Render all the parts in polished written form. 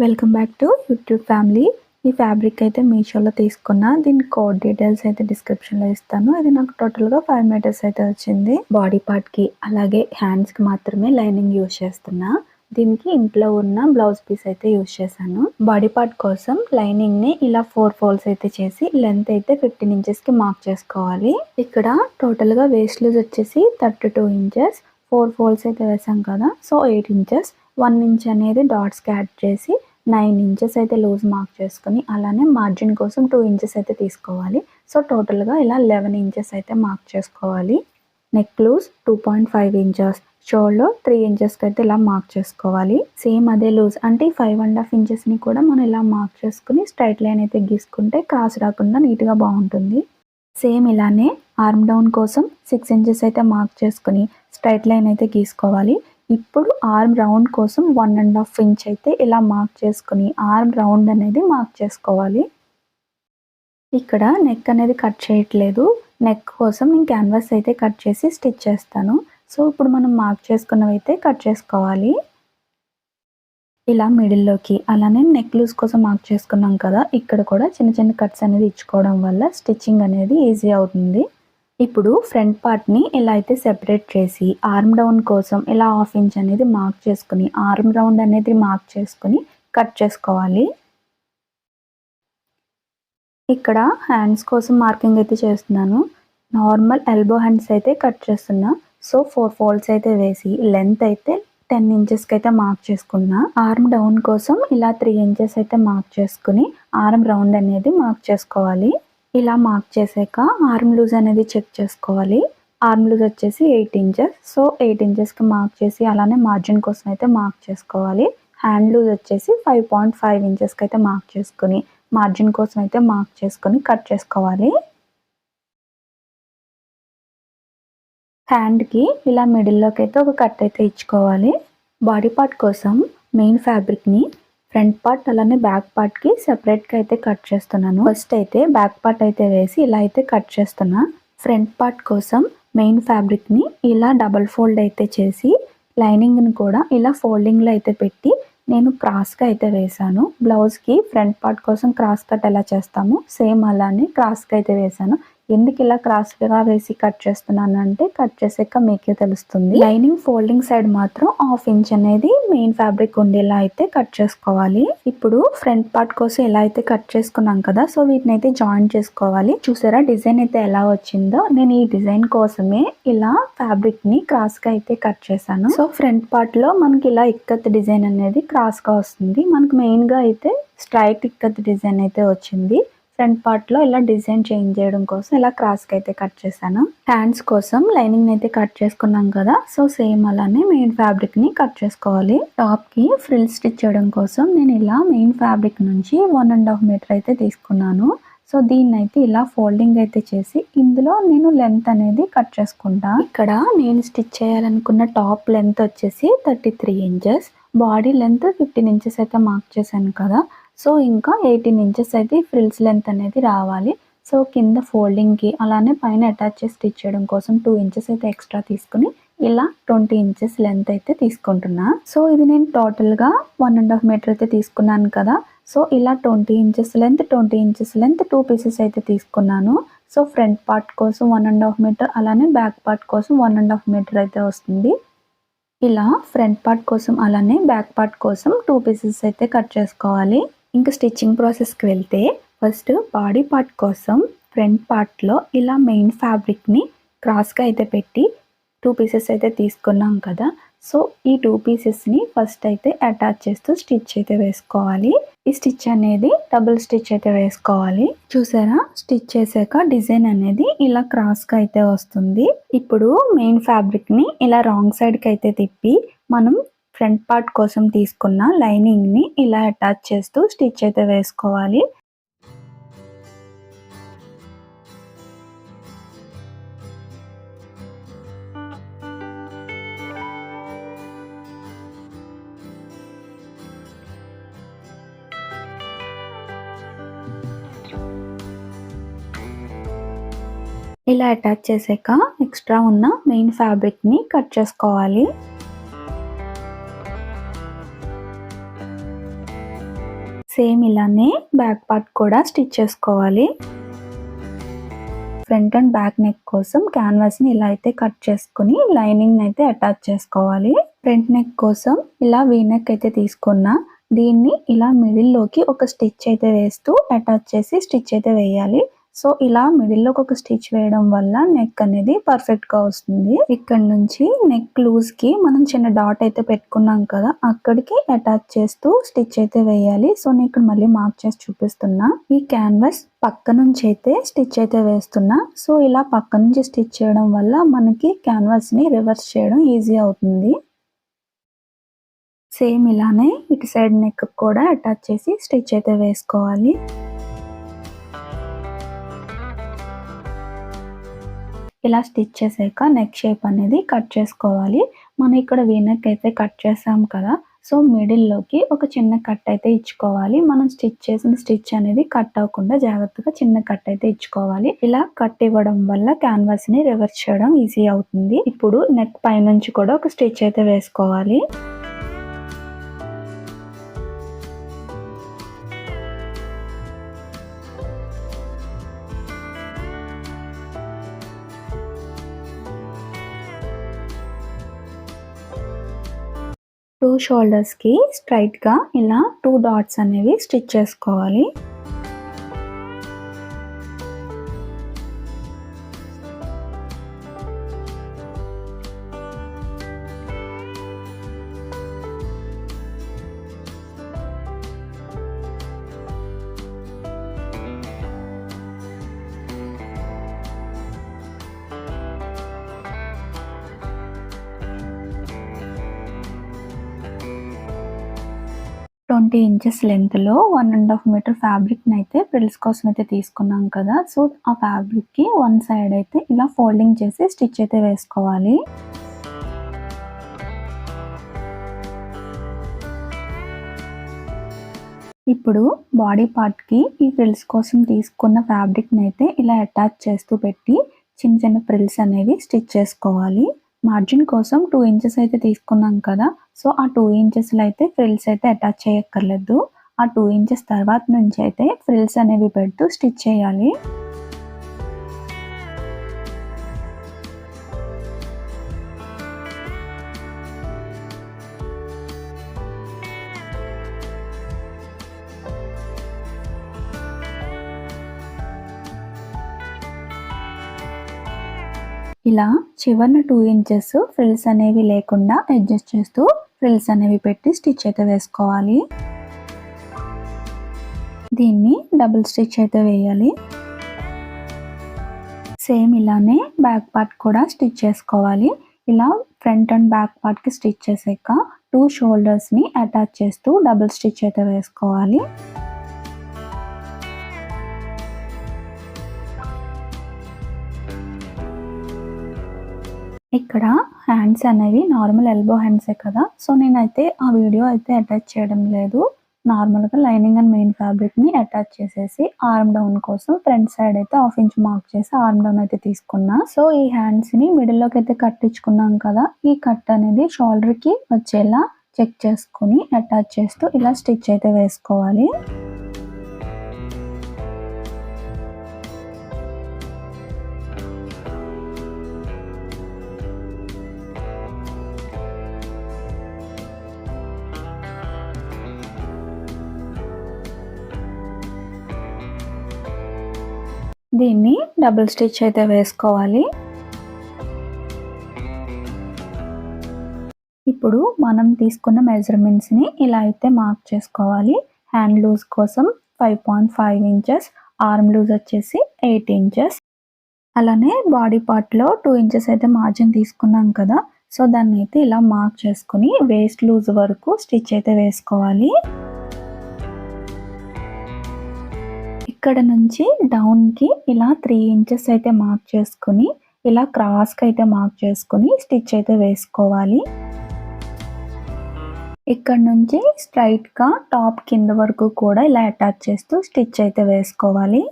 Welcome back to YouTube family. ఈ fabric అయితే మీషోలో తీసుకున్నా. దీని కోడ్ డీటెయిల్స్ అయితే డిస్క్రిప్షన్లో ఇస్తాను. ఇది నాకు టోటల్గా 5 మీటర్స్ అయితే వచ్చింది. బాడీ పార్ట్కి అలాగే హ్యాండ్స్కి మాత్రమే లైనింగ్ యూజ్ చేస్తున్నా. దీనికి ఇంట్లో ఉన్న బ్లౌజ్ పీస్ అయితే యూజ్ చేశాను. బాడీ పార్ట్ కోసం లైనింగ్ని ఇలా 4 ఫోల్డ్స్ అయితే చేసి లెంత్ అయితే 15 ఇంచెస్కి మార్క్ చేసుకోవాలి. ఇక్కడ టోటల్గా వేస్ట్ లూజ్ వచ్చేసి 32 ఇంచెస్. 4 ఫోల్డ్స్ అయితే వేసాం కదా, సో 8 ఇంచెస్. 1 ఇంచ్ అనేది డాట్స్కి యాడ్ చేసి 9 ఇంచెస్ అయితే లూజ్ మార్క్ చేసుకుని అలానే మార్జిన్ కోసం 2 ఇంచెస్ అయితే తీసుకోవాలి. సో టోటల్గా ఇలా 11 ఇంచెస్ అయితే మార్క్ చేసుకోవాలి. నెక్ లూజ్ 2.5 ఇంచెస్, షోల్డర్ 3 ఇంచెస్కి అయితే ఇలా మార్క్ చేసుకోవాలి. సేమ్ అదే లూజ్ అంటే 5.5 ఇంచెస్ని కూడా మనం ఇలా మార్క్ చేసుకుని స్ట్రైట్ లైన్ అయితే గీసుకుంటే క్రాస్ రాకుండా నీట్గా బాగుంటుంది. సేమ్ ఇలానే ఆర్మ్ డౌన్ కోసం 6 ఇంచెస్ అయితే మార్క్ చేసుకుని స్ట్రైట్ లైన్ అయితే గీసుకోవాలి. ఇప్పుడు ఆర్మ్ రౌండ్ కోసం 1.5 ఇంచ్ అయితే ఇలా మార్క్ చేసుకుని ఆర్మ్ రౌండ్ అనేది మార్క్ చేసుకోవాలి. ఇక్కడ నెక్ అనేది కట్ చేయట్లేదు. నెక్ కోసం నేను క్యాన్వాస్ అయితే కట్ చేసి స్టిచ్ చేస్తాను. సో ఇప్పుడు మనం మార్క్ చేసుకున్నవి అయితే కట్ చేసుకోవాలి. ఇలా మిడిల్లోకి అలానే నెక్ లూజ్ కోసం మార్క్ చేసుకున్నాం కదా, ఇక్కడ కూడా చిన్న చిన్న కట్స్ అనేది ఇచ్చుకోవడం వల్ల స్టిచ్చింగ్ అనేది ఈజీ అవుతుంది. ఇప్పుడు ఫ్రంట్ పార్ట్ని ఇలా అయితే సెపరేట్ చేసి ఆర్మ్ డౌన్ కోసం ఇలా 1/2 ఇంచ్ అనేది మార్క్ చేసుకుని ఆర్మ్ రౌండ్ అనేది మార్క్ చేసుకుని కట్ చేసుకోవాలి. ఇక్కడ హ్యాండ్స్ కోసం మార్కింగ్ అయితే చేస్తున్నాను. నార్మల్ ఎల్బో హ్యాండ్స్ అయితే కట్ చేస్తున్నా. సో 4 ఫోల్డ్స్ అయితే వేసి లెంత్ అయితే 10 ఇంచెస్కి అయితే మార్క్ చేసుకున్నా. ఆర్మ్ డౌన్ కోసం ఇలా 3 ఇంచెస్ అయితే మార్క్ చేసుకుని ఆర్మ్ రౌండ్ అనేది మార్క్ చేసుకోవాలి. ఇలా మార్క్ చేసాక ఆర్మ్ లూజ్ అనేది చెక్ చేసుకోవాలి. ఆర్మ్ లూజ్ వచ్చేసి 8 ఇంచెస్. సో 8 ఇంచెస్కి మార్క్ చేసి అలానే మార్జిన్ కోసం అయితే మార్క్ చేసుకోవాలి. హ్యాండ్ లూజ్ వచ్చేసి 5.5 ఇంచెస్కి అయితే మార్క్ చేసుకుని మార్జిన్ కోసం అయితే మార్క్ చేసుకుని కట్ చేసుకోవాలి. హ్యాండ్కి ఇలా మిడిల్లోకి అయితే ఒక కట్ అయితే ఇచ్చుకోవాలి. బాడీ పార్ట్ కోసం మెయిన్ ఫ్యాబ్రిక్ని ఫ్రంట్ పార్ట్ అలానే బ్యాక్ పార్ట్కి సెపరేట్గా అయితే కట్ చేస్తున్నాను. ఫస్ట్ అయితే బ్యాక్ పార్ట్ అయితే వేసి ఇలా అయితే కట్ చేస్తున్నా. ఫ్రంట్ పార్ట్ కోసం మెయిన్ ఫ్యాబ్రిక్ని ఇలా డబల్ ఫోల్డ్ అయితే చేసి లైనింగ్ని కూడా ఇలా ఫోల్డింగ్లో అయితే పెట్టి నేను క్రాస్గా అయితే వేసాను. బ్లౌజ్కి ఫ్రంట్ పార్ట్ కోసం క్రాస్ కట్ ఎలా చేస్తాము సేమ్ అలానే క్రాస్గా అయితే వేసాను. ఎందుకు ఇలా క్రాస్గా వేసి కట్ చేస్తున్నాను అంటే కట్ చేసాక మీకే తెలుస్తుంది. లైనింగ్ ఫోల్డింగ్ సైడ్ మాత్రం 1/2 ఇంచ్ అనేది మెయిన్ ఫ్యాబ్రిక్ ఉండేలా అయితే కట్ చేసుకోవాలి. ఇప్పుడు ఫ్రంట్ పార్ట్ కోసం ఎలా అయితే కట్ చేసుకున్నాం కదా, సో వీటిని అయితే జాయిన్ చేసుకోవాలి. చూసారా డిజైన్ అయితే ఎలా వచ్చిందో. నేను ఈ డిజైన్ కోసమే ఇలా ఫ్యాబ్రిక్ ని క్రాస్ గా అయితే కట్ చేశాను. సో ఫ్రంట్ పార్ట్ లో మనకి ఇలా ఇక్కత్ డిజైన్ అనేది క్రాస్ గా వస్తుంది. మనకి మెయిన్ గా అయితే స్ట్రైట్ ఇక్కత్ డిజైన్ అయితే వచ్చింది. ఫ్రంట్ పార్ట్ లో ఇలా డిజైన్ చేంజ్ చేయడం కోసం ఇలా క్రాస్ కి అయితే కట్ చేశాను. హ్యాండ్స్ కోసం లైనింగ్ అయితే కట్ చేసుకున్నాం కదా, సో సేమ్ అలానే మెయిన్ ఫ్యాబ్రిక్ ని కట్ చేసుకోవాలి. టాప్ కి ఫ్రిల్ స్టిచ్ చేయడం కోసం నేను ఇలా మెయిన్ ఫ్యాబ్రిక్ నుంచి 1.5 మీటర్ అయితే తీసుకున్నాను. సో దీన్ని అయితే ఇలా ఫోల్డింగ్ అయితే చేసి ఇందులో నేను లెంత్ అనేది కట్ చేసుకుంటా. ఇక్కడ నేను స్టిచ్ చేయాలనుకున్న టాప్ లెంత్ వచ్చేసి 33 ఇంచెస్, బాడీ లెంత్ 15 ఇంచెస్ అయితే మార్క్ చేశాను కదా. సో ఇంకా 18 ఇంచెస్ అయితే ఫ్రిల్స్ లెంత్ అనేది రావాలి. సో కింద ఫోల్డింగ్కి అలానే పైన అటాచ్ చేసి స్టిచ్ చేయడం కోసం 2 ఇంచెస్ అయితే ఎక్స్ట్రా తీసుకుని ఇలా 20 ఇంచెస్ లెంత్ అయితే తీసుకుంటున్నా. సో ఇది నేను టోటల్గా 1.5 మీటర్ అయితే తీసుకున్నాను కదా. సో ఇలా 20 inches length 20 inches length 2 pieces అయితే తీసుకున్నాను. సో ఫ్రంట్ పార్ట్ కోసం 1.5 మీటర్ అలానే బ్యాక్ పార్ట్ కోసం 1.5 మీటర్ అయితే వస్తుంది. ఇలా ఫ్రంట్ పార్ట్ కోసం అలానే బ్యాక్ పార్ట్ కోసం 2 పీసెస్ అయితే కట్ చేసుకోవాలి. ఇంకా స్టిచ్చింగ్ ప్రాసెస్కి వెళ్తే ఫస్ట్ బాడీ పార్ట్ కోసం ఫ్రంట్ పార్ట్లో ఇలా మెయిన్ ఫ్యాబ్రిక్ని క్రాస్గా అయితే పెట్టి 2 పీసెస్ అయితే తీసుకున్నాం కదా. సో ఈ 2 పీసెస్ని ఫస్ట్ అయితే అటాచ్ చేస్తూ స్టిచ్ అయితే వేసుకోవాలి. ఈ స్టిచ్ అనేది డబుల్ స్టిచ్ అయితే వేసుకోవాలి. చూసారా స్టిచ్ చేశాక డిజైన్ అనేది ఇలా క్రాస్గా అయితే వస్తుంది. ఇప్పుడు మెయిన్ ఫ్యాబ్రిక్ని ఇలా రాంగ్ సైడ్కి అయితే తిప్పి మనం ఫ్రంట్ పార్ట్ కోసం తీసుకున్న లైనింగ్ని ఇలా అటాచ్ చేస్తూ స్టిచ్ అయితే వేసుకోవాలి. ఇలా అటాచ్ చేసాక ఎక్స్ట్రా ఉన్న మెయిన్ ఫ్యాబ్రిక్ని కట్ చేసుకోవాలి. సేమ్ ఇలానే బ్యాక్ పార్ట్ కూడా స్టిచ్ చేసుకోవాలి. ఫ్రంట్ అండ్ బ్యాక్ నెక్ కోసం క్యాన్వాస్ని ఇలా అయితే కట్ చేసుకుని లైనింగ్ అయితే అటాచ్ చేసుకోవాలి. ఫ్రంట్ నెక్ కోసం ఇలా వీ నెక్ అయితే తీసుకున్నా, దీన్ని ఇలా మిడిల్లోకి ఒక స్టిచ్ అయితే వేస్తూ అటాచ్ చేసి స్టిచ్ అయితే వేయాలి. సో ఇలా మిడిల్లోకి ఒక స్టిచ్ వేయడం వల్ల నెక్ అనేది పర్ఫెక్ట్గా వస్తుంది. ఇక్కడ నుంచి నెక్ లూజ్కి మనం చిన్న డాట్ అయితే పెట్టుకున్నాం కదా, అక్కడికి అటాచ్ చేస్తూ స్టిచ్ అయితే వేయాలి. సో నేను ఇక్కడ మళ్ళీ మార్క్ చేసి చూపిస్తున్నా. ఈ క్యాన్వాస్ పక్క నుంచి అయితే స్టిచ్ అయితే వేస్తున్నా. సో ఇలా పక్క నుంచి స్టిచ్ చేయడం వల్ల మనకి క్యాన్వాస్ని రివర్స్ చేయడం ఈజీ అవుతుంది. సేమ్ ఇలానే ఇటు సైడ్ నెక్ కూడా అటాచ్ చేసి స్టిచ్ అయితే వేసుకోవాలి. ఇలా స్టిచ్ చేసాక నెక్ షేప్ అనేది కట్ చేసుకోవాలి. మనం ఇక్కడ వీ నెక్ అయితే కట్ చేసాం కదా, సో మిడిల్లోకి ఒక చిన్న కట్ అయితే ఇచ్చుకోవాలి. మనం స్టిచ్ చేసిన స్టిచ్ అనేది కట్ అవ్వకుండా జాగ్రత్తగా చిన్న కట్ అయితే ఇచ్చుకోవాలి. ఇలా కట్ ఇవ్వడం వల్ల క్యాన్వాస్ ని రివర్స్ చేయడం ఈజీ అవుతుంది. ఇప్పుడు నెక్ పైనుంచి కూడా ఒక స్టిచ్ అయితే వేసుకోవాలి. టూ షోల్డర్స్కి స్ట్రైట్గా ఇలా 2 డాట్స్ అనేవి స్టిచ్ చేసుకోవాలి. ట్వంటీ ఇంచెస్ లెంత్లో 1.5 మీటర్ ఫ్యాబ్రిక్ని అయితే ఫ్రిల్స్ కోసం అయితే తీసుకున్నాం కదా, సో ఆ ఫ్యాబ్రిక్కి వన్ సైడ్ అయితే ఇలా ఫోల్డింగ్ చేసి స్టిచ్ అయితే వేసుకోవాలి. ఇప్పుడు బాడీ పార్ట్కి ఈ ఫ్రిల్స్ కోసం తీసుకున్న ఫ్యాబ్రిక్ని అయితే ఇలా అటాచ్ చేస్తూ పెట్టి చిన్న చిన్న ఫ్రిల్స్ అనేవి స్టిచ్ చేసుకోవాలి. మార్జిన్ కోసం 2 ఇంచెస్ అయితే తీసుకున్నాం కదా, సో ఆ 2 ఇంచెస్లో అయితే ఫ్రిల్స్ అయితే అటాచ్ చేయక్కర్లేదు. ఆ 2 ఇంచెస్ తర్వాత నుంచి అయితే ఫ్రిల్స్ అనేవి పెడుతూ స్టిచ్ చేయాలి. ఇలా చివరిన 2 ఇంచెస్ ఫ్రిల్స్ అనేవి లేకుండా అడ్జస్ట్ చేస్తూ ఫ్రిల్స్ అనేవి పెట్టి స్టిచ్ అయితే వేసుకోవాలి. దీన్ని డబుల్ స్టిచ్ అయితే వేయాలి. సేమ్ ఇలానే బ్యాక్ పార్ట్ కూడా స్టిచ్ చేసుకోవాలి. ఇలా ఫ్రంట్ అండ్ బ్యాక్ పార్ట్కి స్టిచ్ చేసాక 2 షోల్డర్స్ని అటాచ్ చేస్తూ డబుల్ స్టిచ్ అయితే వేసుకోవాలి. ఇక్కడ హ్యాండ్స్ అనేవి నార్మల్ ఎల్బో హ్యాండ్సే కదా, సో నేనైతే ఆ వీడియో అయితే అటాచ్ చేయడం లేదు. నార్మల్గా లైనింగ్ అండ్ మెయిన్ ఫ్యాబ్రిక్ని అటాచ్ చేసేసి ఆర్మ్ డౌన్ కోసం ఫ్రంట్ సైడ్ అయితే 1/2 ఇంచ్ మార్క్ చేసి ఆర్మ్ డౌన్ అయితే తీసుకున్నా. సో ఈ హ్యాండ్స్ని మిడిల్లోకి అయితే కట్టించుకున్నాం కదా, ఈ కట్ అనేది షోల్డర్కి వచ్చేలా చెక్ చేసుకుని అటాచ్ చేస్తూ ఇలా స్టిచ్ అయితే వేసుకోవాలి. దీన్ని డబుల్ స్టిచ్ అయితే వేసుకోవాలి. ఇప్పుడు మనం తీసుకున్న మెజర్మెంట్స్ని ఇలా అయితే మార్క్ చేసుకోవాలి. హ్యాండ్ లూజ్ కోసం 5.5 ఇంచెస్, ఆర్మ్ లూజ్ వచ్చేసి 8 ఇంచెస్. అలానే బాడీ పార్ట్లో 2 ఇంచెస్ అయితే మార్జిన్ తీసుకున్నాం కదా, సో దాన్ని అయితే ఇలా మార్క్ చేసుకుని వేస్ట్ లూజ్ వరకు స్టిచ్ అయితే వేసుకోవాలి. ఇక్కడ నుంచి డౌన్కి ఇలా 3 ఇంచెస్ అయితే మార్క్ చేసుకుని ఇలా క్రాస్కి అయితే మార్క్ చేసుకుని స్టిచ్ అయితే వేసుకోవాలి. ఇక్కడ నుంచి స్ట్రైట్గా టాప్ కింద వరకు కూడా ఇలా అటాచ్ చేస్తూ స్టిచ్ అయితే వేసుకోవాలి.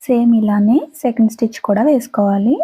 సేమ్ ఇలానే సెకండ్ స్టిచ్ కూడా వేసుకోవాలి.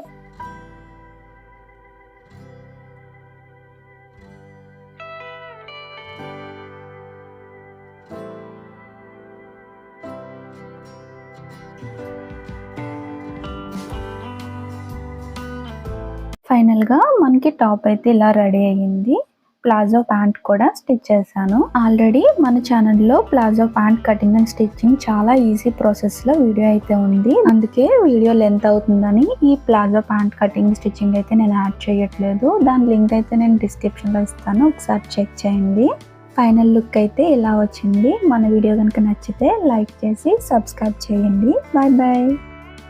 ఫైనల్గా మనకి టాప్ అయితే ఇలా రెడీ అయ్యింది. ప్లాజో ప్యాంట్ కూడా స్టిచ్ చేశాను. ఆల్రెడీ మన ఛానల్లో palazzo pant cutting and stitching చాలా ఈజీ ప్రాసెస్ లో వీడియో అయితే ఉంది. అందుకే వీడియో లెంత్ అవుతుందని ఈ ప్లాజో ప్యాంట్ కటింగ్ స్టిచ్చింగ్ అయితే నేను యాడ్ చేయట్లేదు. దాని లింక్ అయితే నేను డిస్క్రిప్షన్ లో ఇస్తాను, ఒకసారి చెక్ చేయండి. ఫైనల్ లుక్ అయితే ఇలా వచ్చింది. మన వీడియో కనుక నచ్చితే లైక్ చేసి సబ్స్క్రైబ్ చేయండి. Bye bye.